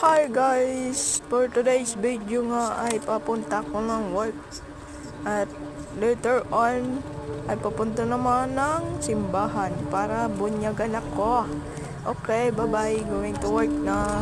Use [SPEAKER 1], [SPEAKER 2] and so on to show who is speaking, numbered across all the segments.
[SPEAKER 1] Hi guys! For today's video nga ay papunta ko ng work at later on ay papunta naman ng simbahan para bunyagan ako. Okay, bye bye. Going to work na.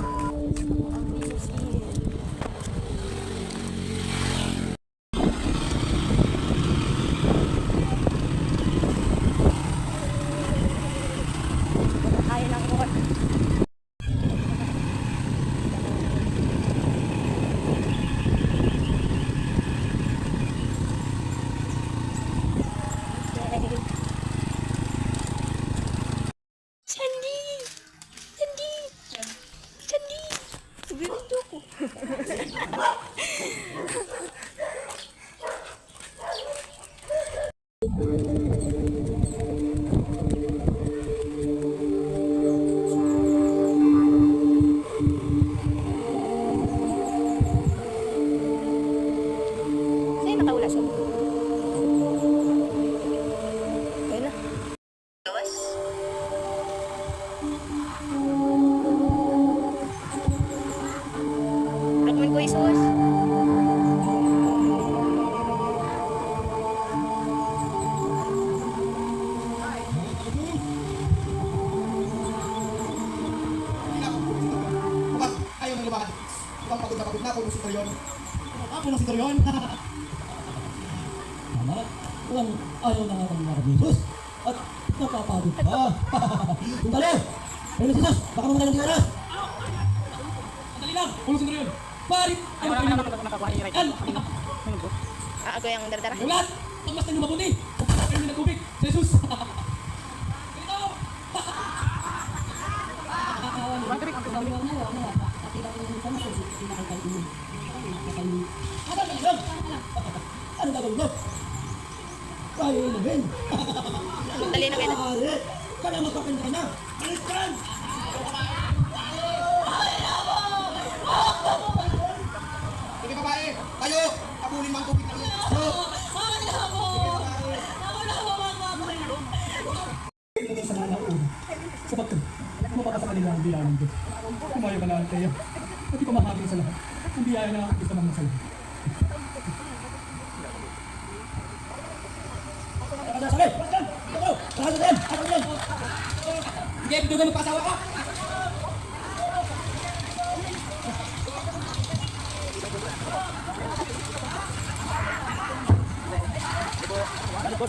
[SPEAKER 2] Ako si Torion. Tama, walang ayaw na nga kami mga Jesus. At napapagod pa. Kung talo, ayun na si Jesus, baka mamatay ng oras. Sandali lang, ulo si Torion. Parit, ano kayo naman?
[SPEAKER 3] Ako yung dardara.
[SPEAKER 2] Yung lahat, pagmastan nyo mabuti. Kayo na nagkubig, si Jesus. Ito! Ano gagawin mo? Kaya ilagin.
[SPEAKER 3] Dali na kayo.
[SPEAKER 2] Kaya magkakin ka na. Alis ka lang! Sige babae, tayo! Abulin mo ang tubig na ito. Ito sa nalaon. Sapagkat mapaka sa kanila ang biyanin ko. Kumayo ka lang kaya. At di ko mahagin sa lahat. Ang biyaya na isa ng masaya. Sige, bito na magpasawa ka! Ano po?